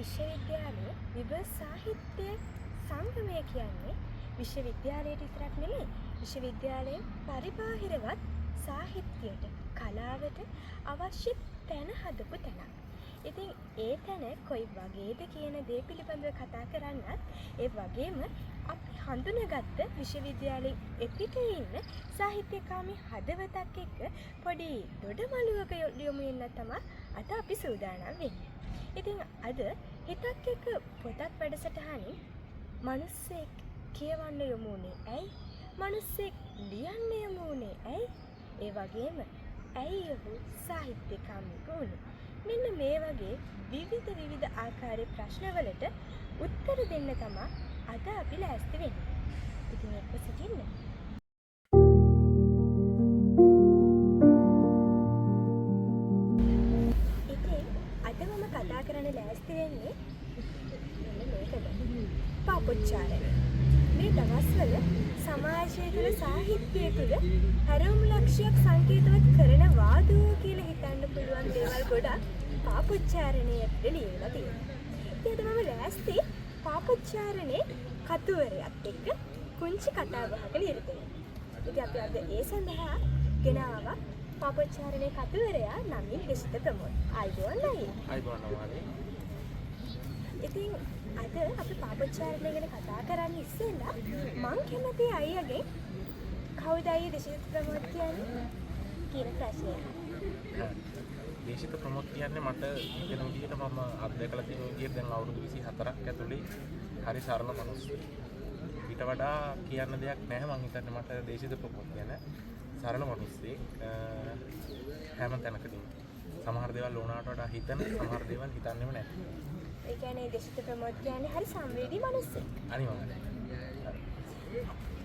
විශ්වවිද්‍යාලයේ විවිධ සාහිත්‍ය සංගමය කියන්නේ විශ්වවිද්‍යාලයට විතරක් නෙමෙයි විශ්වවිද්‍යාලයෙන් පරිබාහිරවත් සාහිත්‍යයට කලාවට අවශ්‍ය තැන හදපු තැනක්. ඉතින් ඒ තැන කොයි වගේද කියන දේ පිළිබඳව කතා කරන්නත් ඒ වගේම අපි හඳුනාගත්ත විශ්වවිද්‍යාලයේ එපිටේ ඉන්න සාහිත්‍යකාමී හදවතක් එක්ක පොඩි දොඩමළුවක යොමු වෙන්න තමයි අද අපි සූදානම් වෙන්නේ. ඉතින් අද හිතක් එක්ක පොතක් වැඩසටහනින් මිනිස්සෙක් කියවන්න යොමු වුණේ ඇයි? මිනිස්සෙක් ලියන්න යොමු වුණේ ඇයි? ඒ වගේම ඇයි ඔහු සාහිත්‍යකාමීක වුණේ? මෙන්න මේ වගේ විවිධ ආකාරයේ ප්‍රශ්නවලට උත්තර දෙන්න තමයි අද අපි ලෑස්ති වෙන්නේ. ඉතින් එක්ක සිටින්න. ඉතින් අද මම කතා කරන්න ලෑස්ති වෙන්නේ මෙන්න මේකද. පාපොච්චාරණය. මේ දවස්වල සමාජය තුළ සාහිත්‍යය තුළ හැරවුම් ලක්ෂයක් සංකේතවත් කරන වාදෝ කියලා හිතන්න පුළුවන් දේවල් ගොඩක් පාපොච්චාරණයට ලියලා තියෙනවා. ඉතින් මම ලෑස්ති පාපොච්චාරණේ කතුවරයත් එක්ක කුංචි කතාබහක නිරත වෙන්න. ඉතින් අපි අද ඒ සඳහා ගෙන ආවා පාපොච්චාරණේ කතුවරයා නමින් දේශිත ප්‍රමෝද්. ආයිබෝන්. ඉතින් අද අපි පාපොච්චාරණය ගැන කතා කරන්න ඉස්සෙල්ලා මං කැමති අයියගෙන් කවුද අයියේ දේශිත ප්‍රමෝද් කියන්නේ කියන ප්‍රශ්නය. දේශිත ප්‍රමෝද් කියන්නේ මට කියන විදිහට මම අත්දැකලා තියෙන විදිහට දැන් අවුරුදු 24ක් ඇතුලේ හරි සරල මිනිස්සු. ඊට වඩා කියන්න දෙයක් නැහැ මං හිතන්නේ මට දේශිත ප්‍රමෝද් කියන සරල මිනිස්සෙක් හැම තැනකදීම සමහර දේවල් ඕනාට වඩා හිතන සමහර දේවල් හිතන්නේම නැහැ. ඒ කියන්නේ දේශිත ප්‍රමෝද් කියන්නේ හරි සංවේදී මිනිස්සෙක්. අනිවාර්යයෙන්.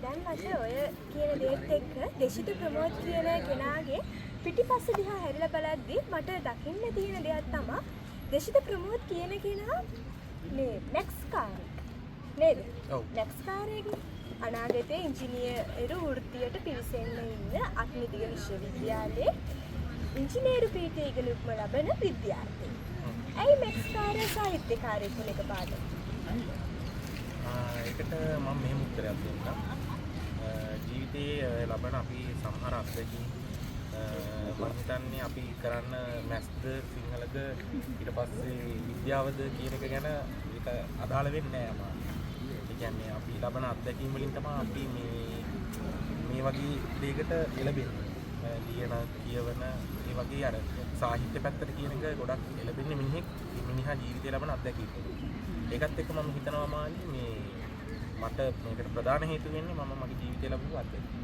දැන් මට ඔය කියන දේත් එක්ක දේශිත ප්‍රමෝද් කියන කෙනාගේ පිටිපස්ස දිහා හැරිලා බලද්දී මට දකින්න තියෙන දෙයක් තමයි දේශිත ප්‍රමෝද් කියන කෙනා මේ මැක්ස් කාරෙක් නේද? ඔව්. මැක්ස් කාරෙක් අනාගතයේ ඉංජිනේරු වෘත්තියට පිවිසෙන්න ඉන්න අග්නිදිග විශ්වවිද්‍යාලයේ ඉංජිනේරු පීඨයේ ඉගෙනුම ලබන විද්‍යාර්ථී. ඇයි මැක්ස් කාරය සාහිත්‍යකාරයෙක් වුණ එක පාද? ඒකට මම මෙහෙම උත්තරයක් දෙන්නම්. ජීවිතයේ ලබන අපි සමහර අත්දැකීම් මම හිතන්නේ අපි කරන්න මැස්ද සිංහලද ඊට පස්සේ විද්‍යාවද කියන එක ගැන ඒක අදාළ වෙන්නේ නැහැ අමාරුයි. ඒ කියන්නේ අපි ලබන අත්දැකීම් වලින් තමයි අපි මේ වගේ දෙයකට එළඹෙන්නේ. ලියන කියවන ඒ වගේ අර සාහිත්‍ය පැත්තට කියන එක ගොඩක් එළඹෙන්නේ මිනිහා ජීවිතේ ලබන අත්දැකීම්. ඒකත් එක්ක මම හිතනවා මාළි මේ මට මේකට ප්‍රධාන හේතුව වෙන්නේ මම මගේ ජීවිතේ ලැබුණු අත්දැකීම්.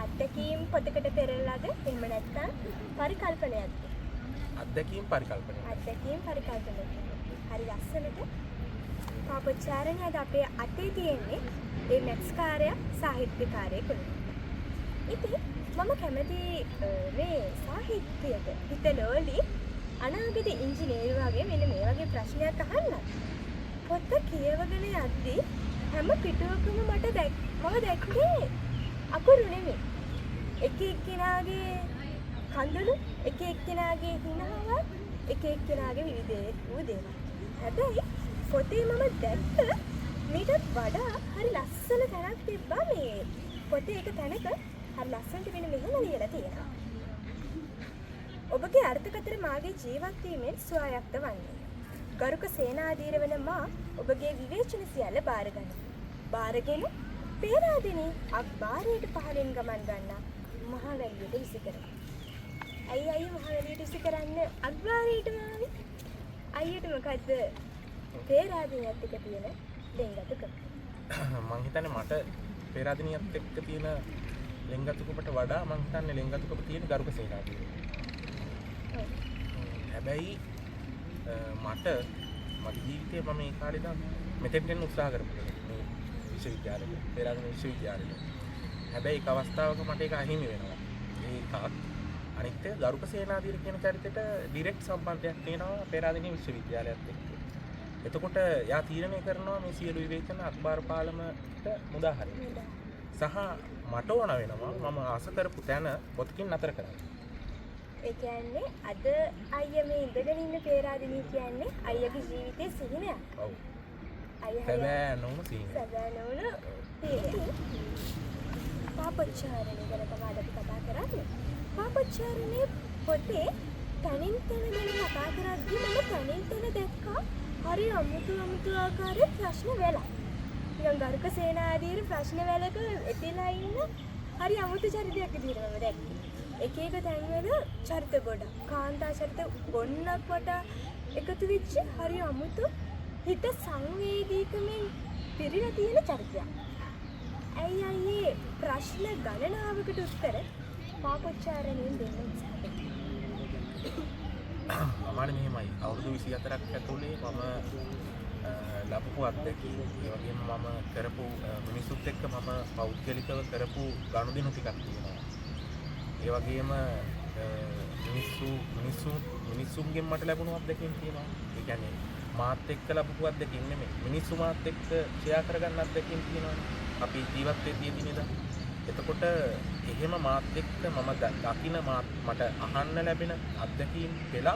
අත්දැකීම් පොතකට පෙරලාද එහෙම නැත්නම් පරිකල්පනයක්ද? අත්දැකීම් පරිකල්පනය. අත්දැකීම් පරිකල්පනය. හරි ලස්සනට පාපොච්චාරණය අද අපේ අතේ තියෙන්නේ ඒ මැක්ස් කාර්යය සාහිත්‍යකාරයෙක් වුණා. ඉතින් මම කැමති මේ සාහිත්‍යයට හිතලෝලි අනාගත ඉංජිනේරු වගේ මෙන්න මේ වගේ ප්‍රශ්නයක් අහන්න. පොත කියවගෙන යද්දී හැම පිටුවකම මම දැක්කේ අකුරු නෙමෙයි. එක එක්කෙනාගේ කඳුළු, එක එක්කෙනාගේ හිනාවක්, එක එක්කෙනාගේ විවිධ වූ දේවල්. හැබැයි පොතේ මම දැක්ක මීටත් වඩා හරි ලස්සන තැනක් තිබ්බා මේ පොතේ එක තැනක හරි ලස්සනට වෙන මෙහෙම ලියලා තියෙනවා. ඔබගේ අර්ථකථන මාගේ ජීවත් වීමෙන් ස්වායක්ත වන්නේ. ගරුක සේනාධීර වන මා ඔබගේ විවේචන සියල්ල බාරගන්න. බාරගෙන පේරාදෙනි අක්බාරයට පහලින් ගමන් ගන්නා මහවැලියට විසි කරනවා. ඇයි මහවැලියට විසි කරන්න අක්බාරයට මාවි? අයියට මොකද්ද පේරාදෙනියත් එක්ක තියෙන ලෙන්ගතුකම? මං හිතන්නේ මට පේරාදෙනියත් එක්ක තියෙන ලෙන්ගතුකමට වඩා මං හිතන්නේ ලෙන්ගතුකම තියෙන ගරුක සේනාධීර. හැබැයි මට මගේ ජීවිතේ මම ඒ කාලේ ඉඳන් මෙතෙන්ට එන්න උත්සාහ කරපුවා මේ විශ්වවිද්‍යාලේ පෙරාදෙණිය විශ්වවිද්‍යාලේ. හැබැයි එක අවස්ථාවක මට ඒක අහිමි වෙනවා. ඒකත් අනිත් එක ගරුක සේනාධීර කියන චරිතයට ඩිරෙක්ට් සම්බන්ධයක් තියෙනවා පෙරාදෙණිය විශ්වවිද්‍යාලයත් එක්ක. එතකොට යා තීරණය කරනවා මේ සියලු විවේචන අක්බාර පාලමට මුදා හරින්න. සහ මට ඕන වෙනවා මම ආස කරපු තැන පොතකින් නතර කරන්න. ඒ කියන්නේ අද අයියා මේ ඉඳගෙන ඉන්න පේරාදෙණිය කියන්නේ අයියාගේ ජීවිතයේ සිහිනයක්. ඔව්. අයියා සැබෑ නොවුණු සීනය. සැබෑ නොවුණු පාපොච්චාරණය ගැන තමයි අපි කතා කරන්නේ. පාපොච්චාරණයේ පොතේ තනින් තන ගැන කතා කරද්දී මම තනින් තන දැක්කා හරි අමුතු ආකාරයේ ප්‍රශ්න වෙලා. නිකන් ගරුක සේනාධීර ප්‍රශ්න වලක එතලා ඉන්න හරි අමුතු චරිතයක් විදිහට මම දැක්කේ. එක එක තැන්වල චරිත ගොඩක් කාන්තා චරිත ගොන්නක් වටා එකතු වෙච්ච හරි අමුතු හිත සංවේදීකමෙන් පිරීලා තියෙන චරිතයක්. ඇයි අයියේ ප්‍රශ්න ගණනාවකට උත්තර පාපොච්චාරණයෙන් දෙන්න උත්සාහ කළේ. මමනේ මෙහෙමයි අවුරුදු 24ක් ඇතුලේ මම ලැබපු අත්දැකීම් ඒ වගේම මම කරපු මිනිස්සුත් එක්ක මම පෞද්ගලිකව කරපු ගනුදෙනු ටිකක් තියෙනවා. ඒ වගේම මිනිස්සුන්ගෙන් මට ලැබුණු අත්දැකීම් තියෙනවා. ඒ කියන්නේ මාත් එක්ක ලැබපු අත්දැකීම් නෙමෙයි. මිනිස්සු මාත් එක්ක ෂෙයා කරගන්න අත්දැකීම් තියෙනවා. අපි ජීවත් වෙද්දී දිනේද. එතකොට එහෙම මාත් එක්ක මම දකින මට අහන්න ලැබෙන අත්දැකීම් පෙළ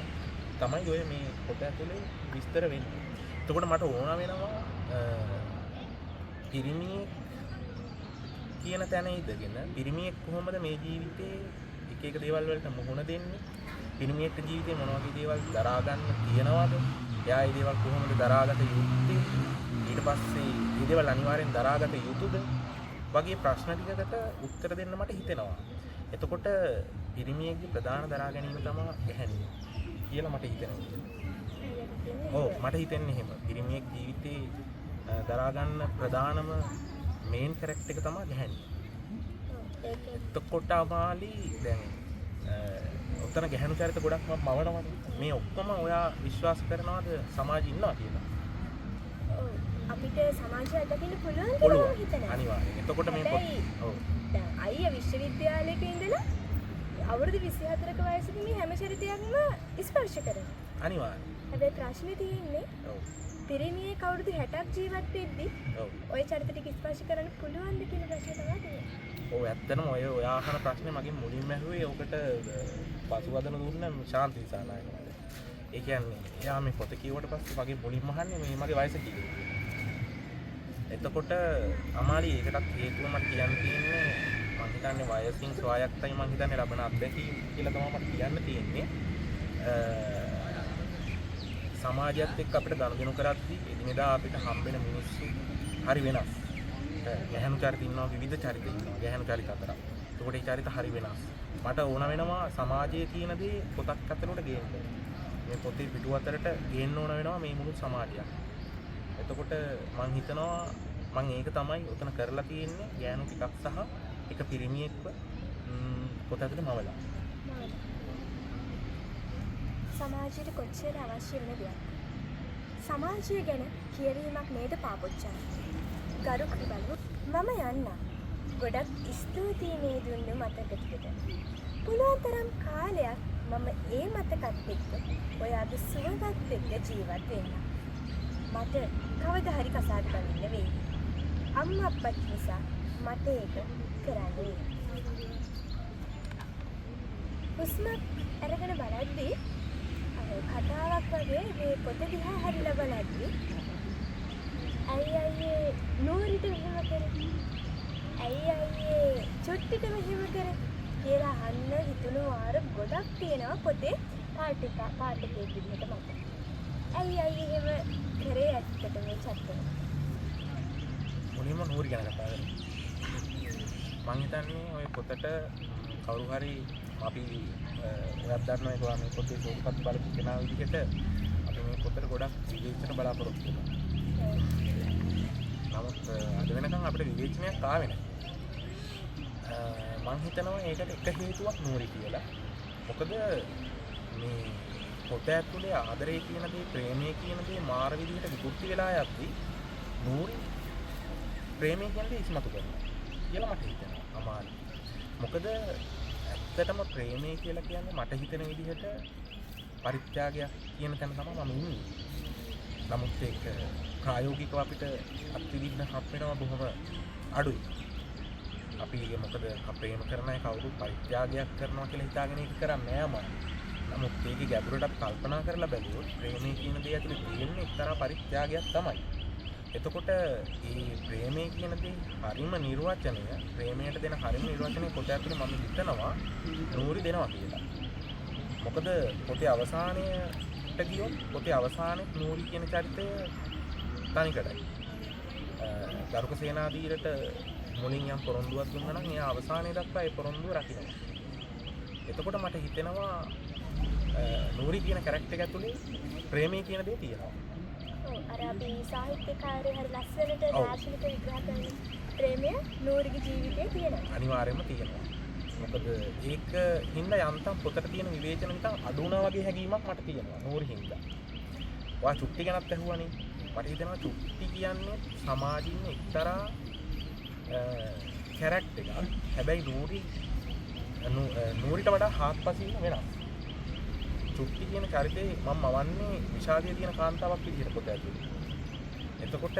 තමයි ඔය මේ පොත ඇතුලේ විස්තර වෙන්නේ. එතකොට මට ඕන වෙනවා පිරිමියෙක් කියන තැන ඉඳගෙන පිරිමියෙක් කොහොමද මේ ජීවිතේ එක එක දේවල් වලට මුහුණ දෙන්නේ? පිරිමියෙක්ට ජීවිතේ මොන වගේ දේවල් දරා ගන්න තියනවද? එයා ඒ දේවල් කොහොමද දරාගත යුත්තේ? ඊට පස්සේ මේ දේවල් අනිවාර්යෙන් දරාගත යුතුද? වගේ ප්‍රශ්න ටිකකට උත්තර දෙන්න මට හිතෙනවා. එතකොට පිරිමියෙක්ගේ ප්‍රධාන දරා ගැනීම තමයි ගැහැණිය කියලා මට හිතෙනවා. ඔව් මට හිතෙන්නේ එහෙම. පිරිමියෙක් ජීවිතේ දරා ගන්න ප්‍රධානම මේන් කැරක්ටර් එක තමයි ගැහැණිය. එතකොට අමාලි දැන් උතන ගැහැණු චරිත ගොඩක් මම මවනවා. මේ ඔක්කොම ඔයා විශ්වාස කරනවද සමාජයේ ඉන්නවා කියලා? අපිට සමාජය දකින්න පුළුවන් කියලා මම හිතනවා. අනිවාර්යෙන්. එතකොට මේ ඔව්. දැන් අයියා විශ්වවිද්‍යාලයක ඉඳලා අවුරුදු 24ක වයසේදී මේ හැම චරිතයක්ම ස්පර්ශ කරනවා. අනිවාර්යෙන්. හැබැයි ප්‍රශ්නේ තියෙන්නේ ඔව්. පිරිමියෙක් අවුරුදු 60ක් ජීවත් වෙද්දී ඔව්. ওই චරිත ටික ස්පර්ශ කරන්න පුළුවන්ද කියන ප්‍රශ්නේ තමයි තියෙන්නේ. ඔව් ඇත්තටම ඔයා අහන ප්‍රශ්නේ මගෙන් මුලින්ම ඇහුවේ ඔකට පසුවදන දුන්න ශාන්ති සානායක මට. ඒ කියන්නේ එයා මේ පොත කියුවට පස්සේ මගේ මුලින්ම අහන්නේ මේ මගේ වයස කීයද? එතකොට අමාලි ඒකටත් හේතුව මට කියන්න තියෙන්නේ මම හිතන්නේ වයසින් ස්වායත්තයි මම හිතන්නේ ලබන අත්දැකීම් කියලා තමයි මට කියන්න තියෙන්නේ. සමාජයත් එක්ක අපිට ගනුදෙනු කරද්දී එදිනෙදා අපිට හම්බෙන මිනිස්සු හරි වෙනස්. ගැහැණු චරිත ඉන්නවා විවිධ චරිත ඉන්නවා ගැහැණු චරිත අතර. එතකොට ඒ චරිත හරි වෙනස්. මට ඕන වෙනවා සමාජයේ තියෙන දේ පොතක් අතරට ගේන්න. මේ පොතේ පිටු අතරට ගේන්න ඕන වෙනවා මේ මුළු සමාජයක්. එතකොට මම හිතනවා මම ඒක තමයි උතන කරලා තියෙන්නේ ගෑනු ටිකක් සහ එක පිරිමියෙක්ව පොත ඇතුලේ මවලා. සමාජයට කොච්චර අවශ්‍ය වෙන දෙයක්. සමාජය ගැන කියවීමක් නේද පාපොච්චාරණය. ගරු කෘබලු මම යන්න. ගොඩක් ස්තුතියි මේ දුන්නු මතක ටිකට. පුළුවන් තරම් කාලයක් මම ඒ මතකත් එක්ක ඔයාගේ සුවඳත් එක්ක ජීවත් වෙන්න. මට කවදා හරි කසාද බඳින්න වෙයි. අම්මා අප්පත් නිසා මට ඒක කරන්න වෙයි. හුස්ම අරගෙන බලද්දී කතාවක් වගේ මේ පොත දිහා හරිලා බලද්දී අයියේ නෝරිට මෙහෙම කරේ. අයියේ චුට්ටිට මෙහෙම කරේ. කියලා අහන්න හිතුණු වාර ගොඩක් තියෙනවා පොතේ පාට් එකේ විදිහට මට. අයියේ එහෙම කරේ ඇත්තට මේ චත්තන. මුලින්ම නූරි ගැන කතා කරමු. මම හිතන්නේ ওই පොතට කවුරු හරි අපි ඔයත් දන්නවා ඒක මේ පොතේ සෝපත් බලපු කෙනා විදිහට අපි මේ පොතට ගොඩක් විවේචන බලාපොරොත්තු වෙනවා. නමුත් අද වෙනකන් අපිට විවේචනයක් ආවේ නැහැ. මම හිතනවා ඒකට එක හේතුවක් නූරි කියලා. මොකද මේ පොත ඇතුලේ ආදරය කියන දේ ප්‍රේමය කියන දේ මාර විදිහට විකෘති වෙලා යද්දී නූරි ප්‍රේමය කියන දේ ඉස්මතු කරනවා කියලා මට හිතෙනවා අමාරු. මොකද ඇත්තටම ප්‍රේමය කියලා කියන්නේ මට හිතෙන විදිහට පරිත්‍යාගයක් කියන තැන තමයි මම ඉන්නේ. නමුත් ඒක ප්‍රායෝගිකව අපිට අත්විඳින්න හම්බ වෙනවා බොහොම අඩුයි. අපි මොකද ප්‍රේම කරන අය කවුරුත් පරිත්‍යාගයක් කරනවා කියලා හිතාගෙන ඒක කරන්නේ නෑ මම. නමුත් ඒකේ ගැඹුරට අපි කල්පනා කරලා බැලුවොත් ප්‍රේමය කියන දේ ඇතුලේ තියෙන එක්තරා පරිත්‍යාගයක් තමයි. එතකොට මේ ප්‍රේමය කියන දේ හරිම නිර්වචනය ප්‍රේමයට දෙන හරිම නිර්වචනය පොත ඇතුලේ මම හිතනවා නූරි දෙනවා කියලා. මොකද පොතේ අවසානයට ගියොත් පොතේ අවසානයේ නූරි කියන චරිතය තනිකරයි. දරුක සේනාධීරට මුලින් යම් පොරොන්දුවක් දුන්නා නම් එයා අවසානයේ දක්වා ඒ පොරොන්දුව රකින්න. එතකොට මට හිතෙනවා නූරි කියන කැරක්ටර් එක ඇතුලේ ප්‍රේමය කියන දේ තියෙනවා. ඔව් අර අපි සාහිත්‍යකාරය හරි ලස්සනට දාර්ශනික විග්‍රහ කරන ප්‍රේමය නූරිගේ ජීවිතේ තියෙනවා. අනිවාර්යයෙන්ම තියෙනවා. මොකද ඒක හින්දා යන්තම් පොතට තියෙන විවේචන නිකන් අඩු වුණා වගේ හැඟීමක් මට තියෙනවා නූරි හින්දා. ඔයා චුට්ටි ගැනත් ඇහුවානේ. මට හිතෙනවා චුට්ටි කියන්නේ සමාජින් එක්තරා කැරක්ටර් එකක්. හැබැයි නූරිට වඩා හාත්පසින් වෙනස්. චුට්ටි කියන චරිතේ මම මවන්නේ විෂාදයේ තියෙන කාන්තාවක් විදිහට පොත ඇතුලේ. එතකොට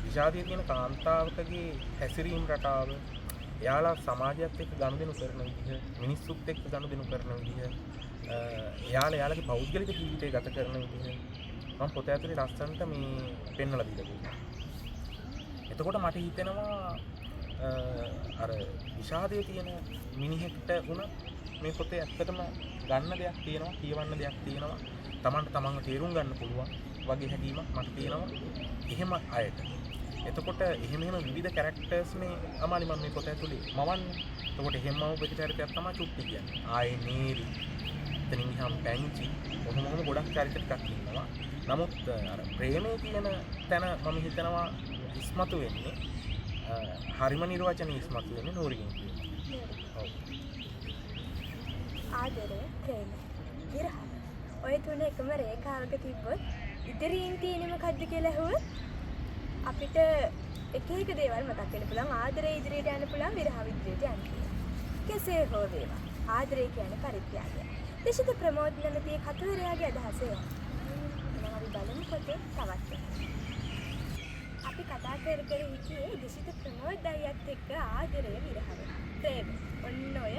විෂාදයේ තියෙන කාන්තාවකගේ හැසිරීම් රටාව, එයාලා සමාජයත් එක්ක ගනුදෙනු කරන විදිහ, මිනිස්සුත් එක්ක ගනුදෙනු කරන විදිහ, එයාලගේ පෞද්ගලික ජීවිතය ගත කරන විදිහ මම පොත ඇතුලේ ලස්සනට මේ පෙන්වලා දීලා තියෙනවා. එතකොට මට හිතෙනවා අර විෂාදයේ තියෙන මිනිහෙක්ට වුණත් මේ පොතේ ඇත්තටම ගන්න දෙයක් තියෙනවා, කියවන්න දෙයක් තියෙනවා, තමන්ට තමන්ව තේරුම් ගන්න පුළුවන් වගේ හැඟීමක් මට තියෙනවා එහෙම අයට. එතකොට එහෙම විවිධ කැරක්ටර්ස් මේ අමාලි මම මේ පොත ඇතුලේ මවන්නේ. එතකොට එහෙමම ඔබේ චරිතයක් තමයි චුට්ටි කියන්නේ. ආයේ නීරි, එතනින් ගියාම පැංචි, කොහොම ගොඩක් චරිත ටිකක් ඉන්නවා. නමුත් අර ප්‍රේමය කියන තැන මම හිතනවා ඉස්මතු වෙන්නේ හරිම නිර්වචනීය ඉස්මතු වෙන්නේ නූරිගෙන් කියන්නේ. ඔව්. ආදරය, ප්‍රේම, විරහ. ඔය තුන එකම රේඛාවක තිබ්බොත් ඉදිරියෙන් තියෙන්නේ මොකද්ද කියලා අහුවොත් අපිට එක එක දේවල් මතක් වෙන්න පුළුවන්. ආදරය ඉදිරියට යන්න පුළුවන්, විරහ ඉදිරියට යන්න පුළුවන්. කෙසේ හෝ වේවා. ආදරය කියන්නේ පරිත්‍යාගය. දේශිත ප්‍රමෝද් නැමැති කතුවරයාගේ අදහස එය. අපි බලමු පොතේ තවත්. අපි කතා කර හිටියේ දේශිත ප්‍රමෝද් අයියත් එක්ක ආදරය, විරහව, ප්‍රේම. ඔන්න ඔය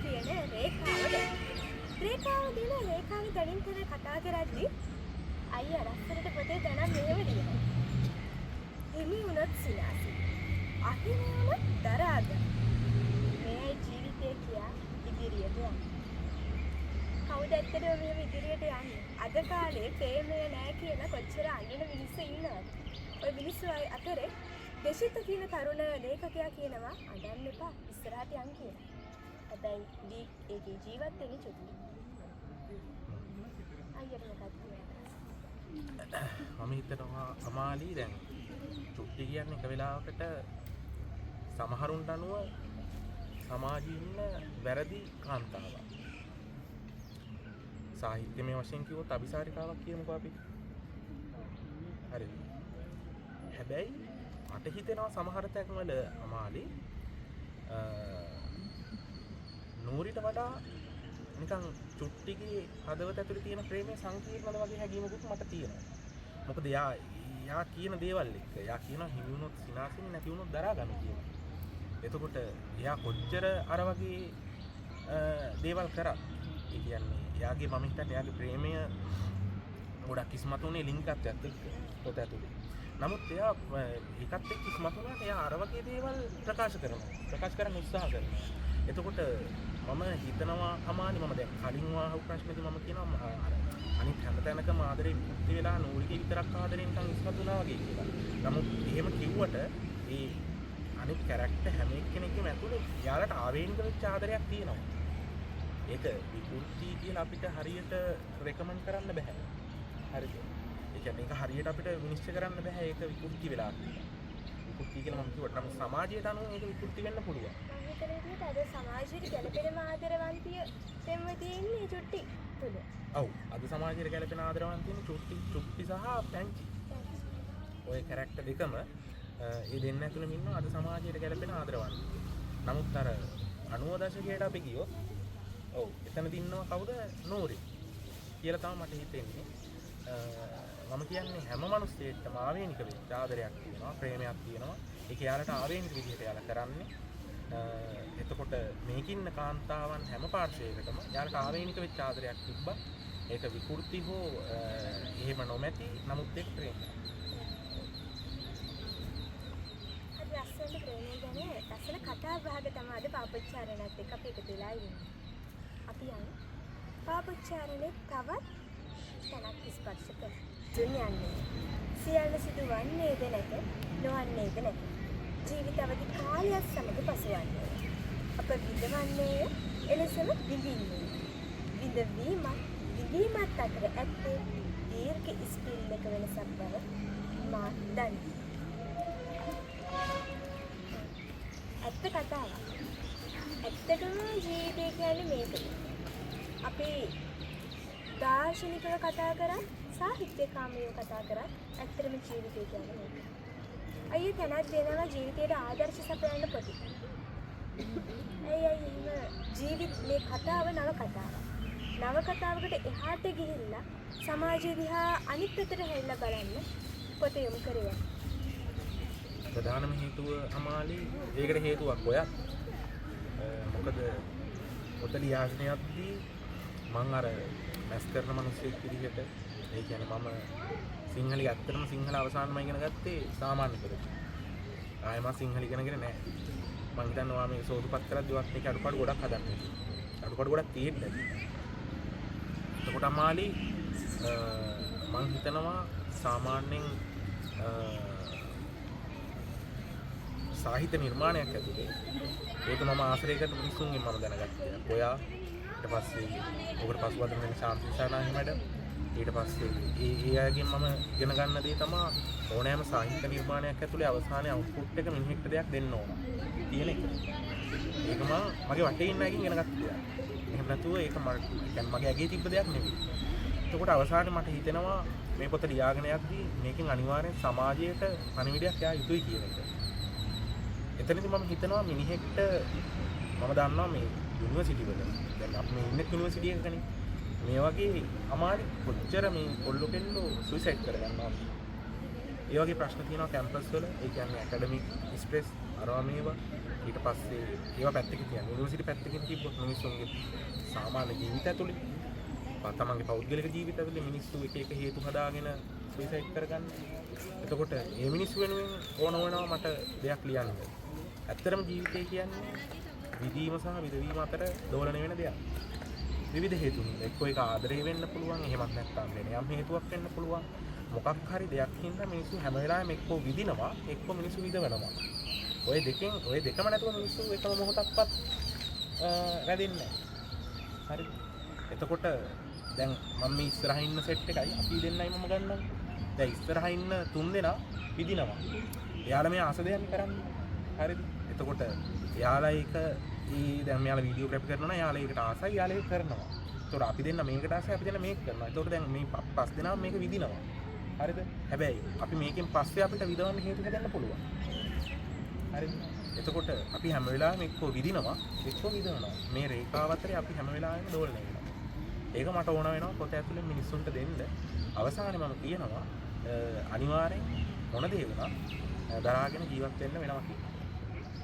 කියන රේඛාව ගැන. රේඛාව දැනින් තන කතා කරද්දී අයියා රස්සනට පොතේ දැනන් මෙහෙම ලියනවා. හිමි වුණොත් සිනාසි. අහිමි වුණොත් දරාගන්න. මේ ජීවිතය කියා ඉදිරියට යන්න. කවුද ඇත්තටම මෙහෙම ඉදිරියට යන්නේ? අද කාලේ ප්‍රේමය නැහැ කියලා කොච්චර අඳුන මිනිස්සු ඉන්නවද? ඔය මිනිස්සු අතරේ දේශිත කියන තරුණ ලේඛකයා කියනවා අඬන්න එපා ඉස්සරහට යන්න කියලා. හැබැයි ඒකේ ජීවත් වෙන්නේ චුට්ටි. අයියට මොකක්ද කියන්නේ? මම හිතනවා අමාලි දැන් චුට්ටි කියන්නේ එක වෙලාවකට සමහරුන්ට අනුව සමාජයේ ඉන්න වැරදි කාන්තාවක්. සාහිත්‍යමය වශයෙන් කිව්වොත් අபிසාරිකාවක් කියමුකෝ අපි. හරිද? හැබැයි මට හිතෙනවා සමහර තැන්වල අමාලි නූරිට වඩා නිකන් චුට්ටිගේ හදවත ඇතුලේ තියෙන ප්‍රේමය සංකීර්ණද වගේ හැඟීමකුත් මට තියෙනවා. මොකද යා කියන දේවල් එක්ක යා කියනවා හිමි වුණොත් සිනාසින් නැති වුණොත් දරා ගන්න කියලා. එතකොට එයා කොච්චර අර වගේ දේවල් කරා. ඒ කියන්නේ එයාගේ මම හිතන්නේ එයාගේ ප්‍රේමය ගොඩක් ඉස්මතුනේ ලින්කත්වයක් එක්ක පොත ඇතුලේ. නමුත් එයා ඒකත් එක්ක ඉස්මතුනාට එයා අර වගේ දේවල් ප්‍රකාශ කරන්න උත්සාහ කරනවා. එතකොට මම හිතනවා අමානි මම දැන් කලින් වාහු ප්‍රශ්නේදී මම කියනවා අර අනිත් හැම තැනකම ආදරේ විමුක්ති වෙලා නූරිගේ විතරක් ආදරෙන් නිකන් ඉස්මතුනා වගේ කියලා. නමුත් එහෙම කිව්වට ඒ අනිත් කැරක්ටර් හැම එක්කෙනෙක්ගේම ඇතුලේ යාලට ආවේනික වෙච්ච ආදරයක් තියෙනවා. ඒක විකෘති කියලා අපිට හරියට රෙකමන්ඩ් කරන්න බෑ. හරිද? ඒ කියන්නේ ඒක හරියට අපිට විනිශ්චය කරන්න බෑ ඒක විකෘති වෙලා කියලා. විකෘති කියලා මම කිව්වට නම් සමාජයට අනුව ඒක විකෘති වෙන්න පුළුවන්. මම හිතන විදිහට අද සමාජයට ගැළපෙන ආදරවන්තිය දෙන්න තියෙන්නේ චුට්ටි තුල. ඔව් අද සමාජයට ගැළපෙන ආදරවන්තිය චුට්ටි සහ පැංචි. ඔය කැරක්ටර් දෙකම ඒ දෙන්න ඇතුළෙම ඉන්නවා අද සමාජයට ගැළපෙන ආදරවන්තිය. නමුත් අර 90 දශකයට අපි ගියොත් ඔව් එතනදී ඉන්නවා කවුද? නූරි කියලා තමයි මට හිතෙන්නේ. මම කියන්නේ හැම මිනිස්සෙක්ටම ආවේනික වෙච්ච ආදරයක් තියෙනවා, ප්‍රේමයක් තියෙනවා. ඒක යාලට ආවේනික විදිහට යාලා කරන්නේ. එතකොට මේකින් කාන්තාවන් හැම පාර්ශවයකටම යාලට ආවේනික වෙච්ච ආදරයක් තිබ්බා. ඒක විකෘති හෝ එහෙම නොමැති නමුත් ඒක ප්‍රේම. අද ලස්සන ප්‍රේමය ගැන ලස්සන කතා බහක තමයි අද පාපොච්චාරණයත් එක්ක අපි එකතු වෙලා ඉන්නේ. අපි යන්නේ පාපොච්චාරණේ තවත් තැනක් ස්පර්ශ කරන. දුන්යන්නේ සියල්ල සිදුවන්නේද නැත, නොවන්නේද නැත. ජීවිත අවදි කාලයක් සමග පසුවන්නේ. අප විඳවන්නේ එලෙසම විඳින්නේ. විඳීමත් අතර ඇත්තේ දීර්ඝ ඉස්පිල්ලක වෙනසක් බව මා දනිමි. ඇත්ත කතාවක්. ඇත්තටම ජීවිතය කියන්නේ මේකද? අපි දාර්ශනිකව කතා කරා, සාහිත්‍යකාමීව කතා කරා, ඇත්තටම ජීවිතය කියන්නේ මේක. අයියෝ තැනක් දෙනවා ජීවිතයට ආදර්ශ සපයන්න පොඩි. එහෙම මේ කතාව නව කතාවක්. නව කතාවකට එහාට ගිහිල්ලා සමාජය දිහා අනිත් පැත්තට හැරිලා බලන්න පොත යොමු කරේ. ප්‍රධානම හේතුව අමාලි ඒකට හේතුවක් ඔයත්. මොකද පොත ලියාගෙන යද්දී මම අර මැස් කරන මිනිස්සෙක් විදිහට ඒ කියන්නේ මම සිංහල ඇත්තටම සිංහල අවසානම ඉගෙන ගත්තේ සාමාන්‍ය පෙළට. ආයෙම සිංහල ඉගෙනගෙන නැහැ. මම හිතනවා මේ සෝදුපත් කරද්දී වත් මේක අඩුපාඩු ගොඩක් හදන්න. අඩුපාඩු ගොඩක් තියෙන්න. එතකොට අමාලි මම හිතනවා සාමාන්‍යයෙන් සාහිත්‍ය නිර්මාණයක් ඇතුලේ ඒක මම ආශ්‍රය කරන මිනිස්සුන්ගෙන් මම දැනගත්තා. ඔයා ඊට පස්සේ ඔකට පසුබට වෙන ශාන්තිසානාහි මැඩම් ඊට පස්සේ ඒ අයගෙන් මම ඉගෙන ගන්න දේ තමයි ඕනෑම සාහිත්‍ය නිර්මාණයක් ඇතුලේ අවසානයේ අවුට්පුට් එක මිනිහෙක්ට දෙයක් දෙන්න ඕන කියන එක. ඒක මම මගේ වටේ ඉන්න අයගෙන් ඉගෙන ගත්තා. එහෙම නැතුව ඒක මගේ ඇගේ තිබ්බ දෙයක් නෙවෙයි. එතකොට අවසානයේ මට හිතෙනවා මේ පොත ලියාගෙන යද්දී මේකෙන් අනිවාර්යෙන් සමාජයට පණිවිඩයක් යා යුතුයි කියන එක. එතනදී මම හිතනවා මිනිහෙක්ට මම දන්නවා මේ යුනිවර්සිටි වල දැන් අපි මේ ඉන්නේ යුනිවර්සිටි එකකනේ මේ වගේ අමාරු කොච්චර මේ කොල්ලෝ කෙල්ලෝ සුයිසයිඩ් කරගන්නවා. ඒ වගේ ප්‍රශ්න තියෙනවා කැම්පස් වල. ඒ කියන්නේ ඇකඩමික් ස්ට්‍රෙස් අරවා මේවා ඊට පස්සේ ඒවා පැත්තකින් තියන යුනිවර්සිටි පැත්තකින් තිබ්බොත් මිනිස්සුන්ගේ සාමාන්‍ය ජීවිත ඇතුලේ තමන්ගේ පෞද්ගලික ජීවිත ඇතුලේ මිනිස්සු එක එක හේතු හදාගෙන සුයිසයිඩ් කරගන්න. එතකොට මේ මිනිස්සු වෙනුවෙන් ඕන වෙනවා මට දෙයක් ලියන්න. ඇත්තටම ජීවිතය කියන්නේ විදීම සහ විදවීම අතර දෝලණය වෙන දෙයක්. විවිධ හේතුන්. එක්කෝ ඒක ආදරේ වෙන්න පුළුවන්. එහෙමත් නැත්නම් වෙන යම් හේතුවක් වෙන්න පුළුවන්. මොකක් හරි දෙයක් හින්දා මිනිස්සු හැම වෙලාවෙම එක්කෝ විදිනවා, එක්කෝ මිනිස්සු විදවනවා. ඔය දෙකම නැතුව මිනිස්සු එකම මොහොතක්වත් රැඳෙන්නේ නැහැ. හරි. එතකොට දැන් මම මේ ඉස්සරහින් ඉන්න සෙට් එකයි අපි දෙන්නයි මම ගන්නවා. දැන් ඉස්සරහින් ඉන්න තුන් දෙනා විදිනවා. එයාලා මේ ආස දෙයක් කරන්නේ. හරිද? එතකොට එයාලා ඒක දැන් මෙයාලා වීඩියෝ ග්‍රැප් කරනවා. එයාලා ඒකට ආසයි. එයාලා ඒක කරනවා. එතකොට අපි දෙන්න මේකට ආසයි, අපි දෙන්න මේක කරනවා. එතකොට දැන් මේ පස් දෙනා මේක විදිනවා. හරිද? හැබැයි අපි මේකෙන් පස්සේ අපිට විදවන්න හේතු හදන්න පුළුවන්. හරිද? එතකොට අපි හැම වෙලාවෙම එක්කෝ විදිනවා, එක්කෝ විදවනවා. මේ රේඛාව අතරේ අපි හැම වෙලාවෙම දෝලණය වෙනවා. ඒක මට ඕන වෙනවා පොත ඇතුලේ මිනිස්සුන්ට දෙන්න. අවසානයේ මම කියනවා අනිවාර්යෙන් මොන දේ වුණත් දරාගෙන ජීවත් වෙන්න වෙනවා කියලා.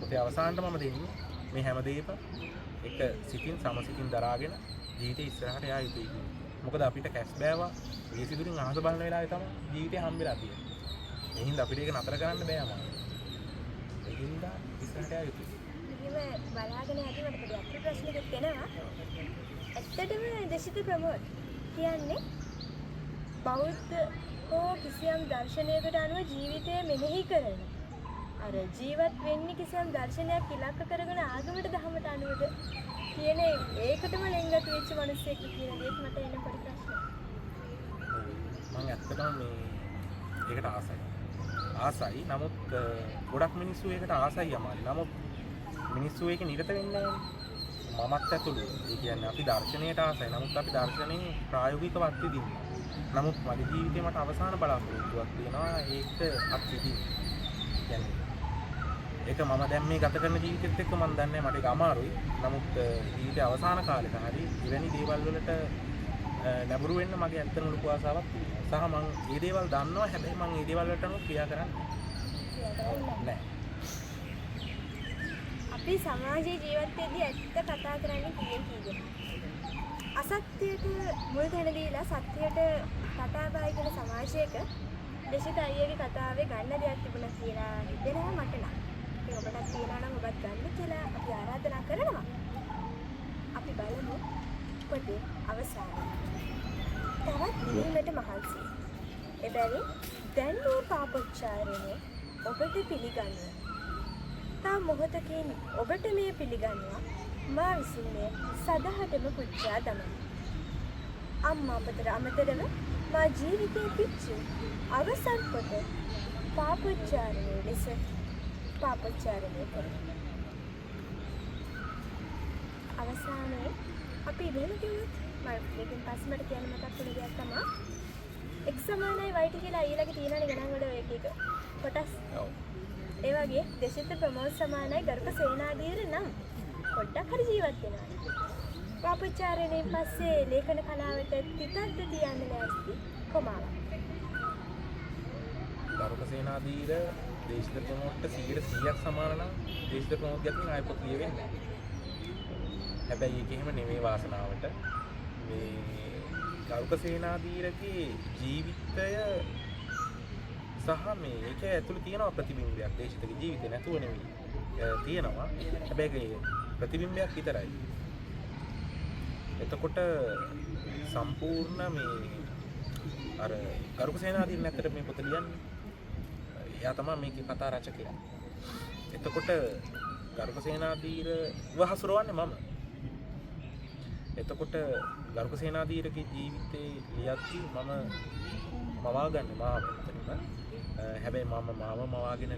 පොතේ අවසානට මම දෙන්නේ මේ හැම දෙයක එක සිතින් සමසිතින් දරාගෙන ජීවිතේ ඉස්සරහට යා යුතුයි කියලා. මොකද අපිට කැස් බෑවා විසිදුරින් අහස බලන වෙලාවේ තමයි ජීවිතේ හම්බෙලා තියෙන්නේ. ඒ හින්දා අපිට ඒක නතර කරන්න බෑ අමාරු. ඒ හින්දා ඉස්සරහට යා යුතුයි. එහෙම බලාගෙන යද්දී මට පොඩි අත්‍ය ප්‍රශ්නයක් එනවා. ඇත්තටම දේශිත ප්‍රමෝද් කියන්නේ බෞද්ධ හෝ කිසියම් දර්ශනයකට අනුව ජීවිතය මෙනෙහි කරන. අර ජීවත් වෙන්නේ කිසියම් දර්ශනයක් ඉලක්ක කරගෙන ආගමට දහමට අනුවද කියන ඒකටම ලෙන්ගතු වෙච්ච මිනිස්සෙක් කියන දේත් මට එන පොඩි ප්‍රශ්නයක්. මම ඇත්තටම මේ ඒකට ආසයි. නමුත් ගොඩක් මිනිස්සු ඒකට ආසයි අමාරුයි. නමුත් මිනිස්සු ඒක නිරත වෙන්නේ නැහැ. මමත් ඇතුළු. ඒ කියන්නේ අපි දර්ශනයට ආසයි. නමුත් අපි දර්ශනයෙන් ප්‍රායෝගිකව අත්විඳින්න. නමුත් මගේ ජීවිතේ මට අවසාන බලාපොරොත්තුවක් තියෙනවා. ඒක අත්විඳින්න. කියන්නේ ඒක මම දැන් මේ ගත කරන ජීවිතෙත් එක්ක මම දන්නේ මට ඒක අමාරුයි. නමුත් ජීවිතේ අවසාන කාලෙක හරි ඉවැනි දේවල් වලට නැඹුරු වෙන්න මගේ ඇත්තම ලොකු ආසාවක් තියෙනවා. සහ මම මේ දේවල් දන්නවා. හැබැයි මම මේ දේවල් වලට අනුව ක්‍රියා කරන්නේ නැහැ. අපි අපි සමාජයේ ජීවත් වෙද්දී ඇත්ත කතා කරන්නේ කීයෙන් කීයද? අසත්‍යයට මුල් තැන දීලා සත්‍යයට කතා බහ කරන සමාජයක දේශිත අයියගේ කතාවේ ගන්න දෙයක් තිබුණා කියලා හිතෙනවා මට නම්. ඒ ඔබටත් තියනවා නම් ඔබත් ගන්න කියලා අපි ආරාධනා කරනවා. අපි බලමු පොතේ අවසානය. තවත් දිනකට මහන්සි. එබැවින් දැන් මේ පාපොච්චාරණය ඔබට පිළිගන්නවා. තා මොහොතකින් ඔබට මේ පිළිගන්නවා මා විසින් මේ සදහටම පුච්චා දමමි. අම්මා අපතට අමතරව මා ජීවිතයේ පිච්චු අවසන් කොට පාපොච්චාරණය ලෙස පාපොච්චාරණය කරමි. අවසානයේ අපි ඉගෙන ගියොත් මේකෙන් පස්සේ මට කියන්න මතක් වුණ දෙයක් තමයි x සමානයි y කියලා ඊළඟ තියෙනනේ ගණන් වල එක එක කොටස්. ඔව්. ඒ වගේ දේශිත ප්‍රමෝද සමානයි ගරුක සේනාධීර නම් පොඩ්ඩක් හරි ජීවත් වෙනවා. පාපොච්චාරණයෙන් පස්සේ ලේඛන කලාවට තිතද්ද තියන්න ලෑස්ති කොමාවක්. ගරුක සේනාධීර දේශිත ප්‍රමෝදට 100% සමාන නම් දේශිත ප්‍රමෝද ගැතින් ආයෙ පොත් ලියවෙන්නේ නැහැ. හැබැයි ඒක එහෙම නෙමෙයි වාසනාවට. මේ ගරුක සේනාධීරගේ ජීවිතය සහ මේ ඒක ඇතුළේ තියෙනවා ප්‍රතිබිම්බයක්. දේශිතගේ ජීවිතේ නැතුව නෙමෙයි තියෙනවා. හැබැයි ප්‍රතිබිම්බයක් විතරයි. එතකොට සම්පූර්ණ මේ අර ගරුක සේනාධීර නැත්තට මේ පොත ලියන්නේ. එයා තමයි මේකේ කතා රචකයා. එතකොට ගරුක සේනාධීරව හසුරවන්නේ මම. එතකොට ගරුක සේනාධීරගේ ජීවිතේ ලියද්දී මම මවාගන්නේ මාව ඇත්තටම. හැබැයි මම මාව මවාගෙන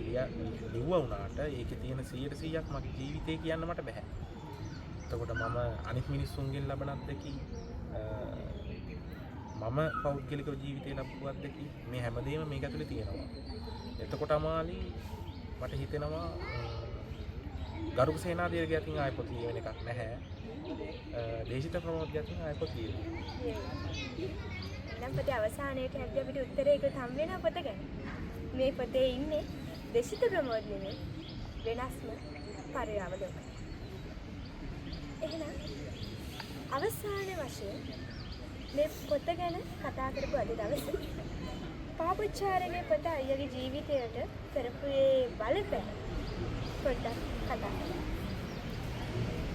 ලිව්වා වුණාට ඒකේ තියෙන 100%ක් මගේ ජීවිතේ කියන්න මට බෑ. එතකොට මම අනිත් මිනිස්සුන්ගෙන් ලබන අත්දැකීම් මම පෞද්ගලික ජීවිතේ ලැබපු අත්දැකීම් මේ හැමදේම මේක ඇතුලේ තියෙනවා. එතකොට අමාලි මට හිතෙනවා ගරුක සේනාධීරගේ අතින් ආයෙ පොත් ලියවෙන එකක් නැහැ. දේශිත ප්‍රමෝද ගැතින් ආයෙ පොත් ලියවෙනවා. නම් පොතේ අවසානයේට හැබැයි අපිට උත්තරයකට හම් වෙන පොත ගැන. මේ පොතේ ඉන්නේ දේශිත ප්‍රමෝද නෙමෙයි වෙනස්ම පරියාවලක. එහෙනම් අවසාන වශයෙන් මේ පොත ගැන කතා කරපු අද දවසේ පාපොච්චාරණයේ පොත අයියගේ ජීවිතයට කරපු ඒ බලපෑම පොඩ්ඩක් කතා කරමු.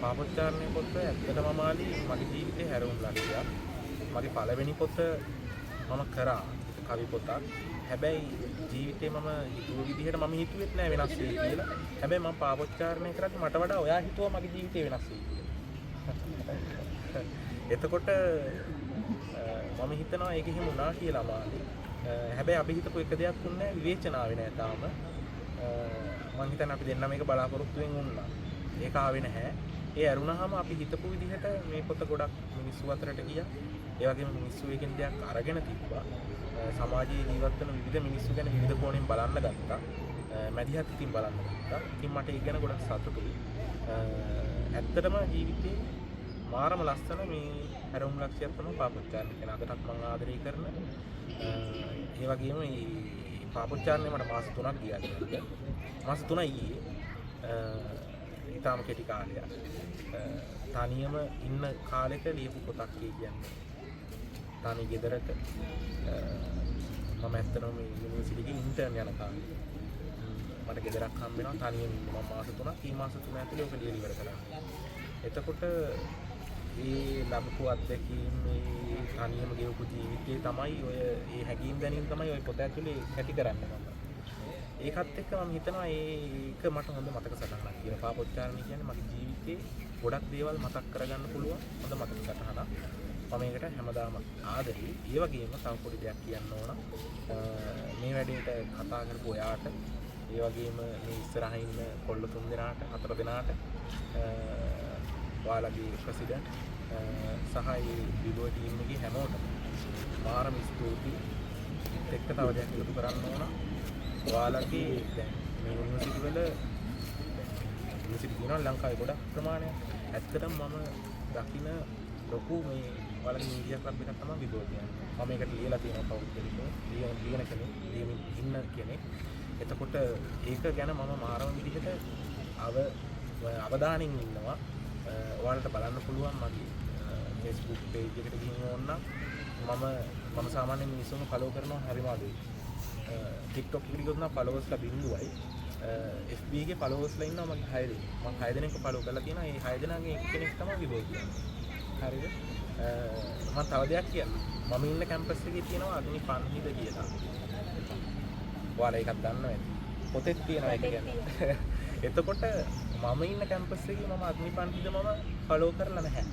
පාපොච්චාරණයේ පොත ඇත්තටම මාලි මගේ ජීවිතේ හැරවුම් ලක්ෂයක්. මගේ පළවෙනි පොත මම කරා කවි පොතක්. හැබැයි ජීවිතේ මම හිතුව විදිහට මම හිතුවෙත් නෑ වෙනස් වෙයි කියලා. හැබැයි මම පාපොච්චාරණය කරද්දි මට වඩා ඔයා හිතුවා මගේ ජීවිතේ වෙනස් වෙයි කියලා. එතකොට මම හිතනවා ඒක එහෙම වුණා කියලා මාලි. හැබැයි අපි හිතපු එක දෙයක් වුණේ නෑ විවේචනාවේ නෑ තාම. මම හිතන්නේ අපි දෙන්න මේක බලාපොරොත්තුෙන් වුණා. ඒක ආවේ නැහැ. ඒ ඇරුණාම අපි හිතපු විදිහට මේ පොත ගොඩක් මිනිස්සු අතරට ගියා. ඒ වගේම මිනිස්සු එකෙන් දෙයක් අරගෙන තිබ්බා. සමාජයේ ජීවත් වෙන විවිධ මිනිස්සු ගැන විවිධ කෝණයෙන් බලන්න ගත්තා. මැදිහත් ඉතින් බලන්න ගත්තා. ඉතින් මට ඒක ගැන ගොඩක් සතුටුයි. ඇත්තටම ජීවිතේ මාරම ලස්සන මේ හැරවුම් ලක්ෂයක් තමයි පාපොච්චාරණය කියන අදටත් මම ආදරය කරන. ඒ වගේම මේ පාපොච්චාරණය මට මාස 3ක් ගියා. මාස 3යි ගියේ. ඊටාම කෙටි කාලයක්. තනියම ඉන්න කාලෙක ලියපු පොතක් කියන්නේ. තනි ගෙදරක මම ඇත්තටම මේ යුනිවර්සිටි එකේ ඉන්ටර්න් යන කාලේ මට ගෙදරක් හම්බ වෙනවා තනියම මම මාස 3ක් ඊ මාස 3 ඇතුලේ ඔක ලියලා ඉවර කරා. එතකොට ඒ ලැබපු අත්දැකීම් මේ තනියම ගෙවපු ජීවිතේ තමයි ඔය ඒ හැඟීම් දැනීම් තමයි ඔය පොත ඇතුලේ ඇති කරන්නේ මම. ඒකත් එක්ක මම හිතනවා ඒක මට හොඳ මතක සටහනක් කියලා. පාපොච්චාරණය කියන්නේ මගේ ජීවිතේ ගොඩක් දේවල් මතක් කරගන්න පුළුවන් හොඳ මතක සටහනක්. මම ඒකට හැමදාම ආදරෙයි. ඒ වගේම තව පොඩි දෙයක් කියන්න ඕන. මේ වැඩේට කතා කරපු ඔයාට, ඒ වගේම මේ ඉස්සරහින් ඉන්න කොල්ල තුන් දෙනාට, හතර දෙනාට, ඔයාලගේ ප්‍රෙසිඩන්ට් සහ ඒ විඩියෝ ටීම් එකේ හැමෝටම මාරම ස්තුතියි. එක්ක තව දෙයක් එකතු කරන්න ඕන. ඔයාලගේ දැන් මේ යුනිවර්සිටි වල යුනිවර්සිටි තියෙනවා ලංකාවේ ගොඩක් ප්‍රමාණයක්. ඇත්තටම මම දකින ලොකු මේ ඔයාලගේ මීඩියා ක්ලබ් එකක් තමයි විඩියෝ කියන්නේ. මම ඒකට ලියලා තියෙනවා පෞද්ගලිකව. ලියන කෙනෙක්, ලියමින් ඉන්න කෙනෙක්. එතකොට ඒක ගැන මම මාරම විදිහට අවධානයෙන් ඉන්නවා. ඔයාලට බලන්න පුළුවන් මගේ Facebook page එකට ගිහින් ඕනනම් මම සාමාන්‍යයෙන් මිනිස්සුන්ව follow කරනවා හරිම අඩුයි. TikTok එකට ගියොත් නම් followers ලා බිඳුවයි. FB එකේ followers ලා ඉන්නවා මගේ 6 දෙනෙක්. මම 6 දෙනෙක්ව follow කරලා තියෙනවා. ඒ 6 දෙනාගෙන් එක කෙනෙක් තමයි විභෝග කියන්නේ. හරිද? මම තව දෙයක් කියන්න. මම ඉන්න කැම්පස් එකේ තියෙනවා අග්නි පන්හිද කියලා. ඔයාලා ඒකත් දන්නවා ඇති. පොතේ තියෙනවා ඒක කියන්නේ. එතකොට මම ඉන්න කැම්පස් එකේ මම අග්නි පන්හිද මම follow කරලා නැහැ.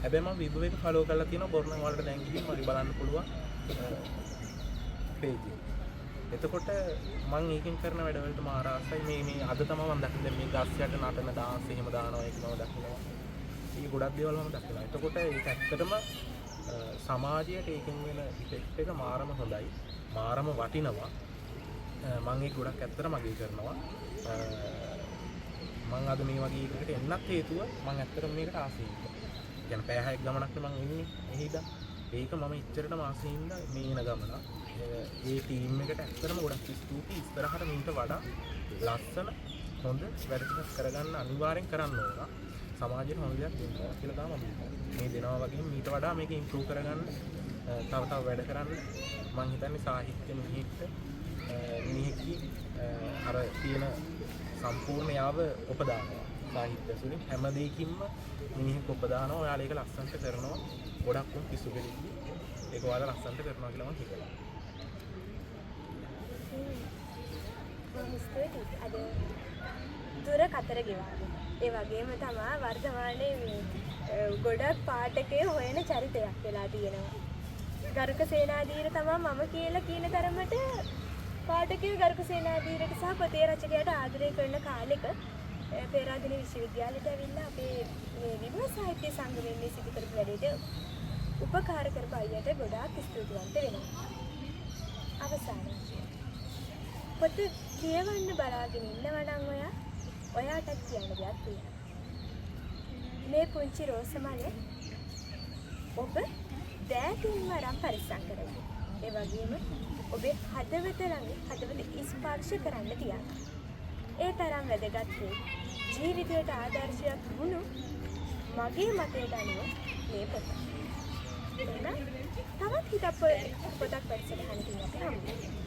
හැබැයි මම විභව එක follow කරලා තියෙනවා. බොරනම් වලට දැන් ගිහින් මගේ බලන්න පුළුවන් page එක. එතකොට මම ඒකෙන් කරන වැඩවලට මාර ආසයි. මේ අද තමයි මම දැක්කේ මේ ගස් යට නටන ඩාන්ස් එහෙම දානවා ඒක මම දැක්කනවා. මේ ගොඩක් දේවල් මම දැක්කලා. එතකොට ඒක ඇත්තටම සමාජයට ඒකෙන් වෙන ඉෆෙක්ට් එක මාරම හොඳයි. මාරම වටිනවා. මම ඒක ගොඩක් ඇත්තට මගේ කරනවා. මම අද මේ වගේ එකකට එන්නත් හේතුව මම ඇත්තටම මේකට ආසයි. කියන්නේ පැය 6ක් ගමනක් මම ඉන්නේ එහිද. ඒක මම ඉච්චරටම ආසයි ඉඳ මේ එන ගමන. ඒ ටීම් එකට ඇත්තටම ගොඩක් ස්තුතියි. ඉස්සරහට මීට වඩා ලස්සන හොඳ වැඩ ටිකක් කරගන්න අනිවාර්යෙන් කරන්න ඕන. සමාජයට හොඳ දෙයක් දෙන්න කියලා තමයි මම මේ දෙනවා වගේම මීට වඩා මේක ඉම්ප්‍රූව් කරගන්න තව වැඩ කරන්න මම හිතන්නේ සාහිත්‍ය මිනිහෙක්ගේ අර තියෙන සම්පූර්ණ යාව උපදානවා. සාහිත්‍ය සුලින් හැම දෙයකින්ම මිනිහෙක් උපදානවා. ඔයාලා ඒක ලස්සනට කරනවා. ගොඩක් උන් පිස්සු කෙලිද්දි ඒක ඔයාලා ලස්සනට කරනවා කියලා මම හිතනවා. අද දුර කතර ගෙවාගෙන ඒ වගේම තමයි වර්තමානයේ ගොඩක් පාඨකයේ හොයන චරිතයක් වෙලා තියෙනවා. ගරුක සේනාධීර තමයි මම කියලා කියන තරමට පාඨකයෝ ගරුක සේනාධීරට සහ පොතේ රචකයාට ආදරය කරන කාලෙක පේරාදෙණිය විශ්වවිද්‍යාලයට ඇවිල්ලා අපේ මේ විභව සාහිත්‍ය සංගමයෙන් මේ සිදු කරපු වැඩේට උපකාර කරපු අයියට ගොඩාක් ස්තුතිවන්ත වෙනවා. අවසානයේ පොත කියවන්න බලාගෙන ඉන්නවා නම් ඔයාටත් කියන්න දෙයක් තියෙනවා. මේ පුංචි රෝස මල ඔබ දෑතින්ම අරන් පරිස්සම් කරගන්න. ඒ වගේම ඔබේ හදවත ළඟ හදවත ස්පර්ශ කරන්න තියන්න. ඒ තරම් වැදගත් ජීවිතයට ආදර්ශයක් වුණු මගේ මතයට අනුව මේ පොත. එහෙනම් තවත් හිතක් පොතක් වැඩසටහනකින් අපි හමු වෙමු.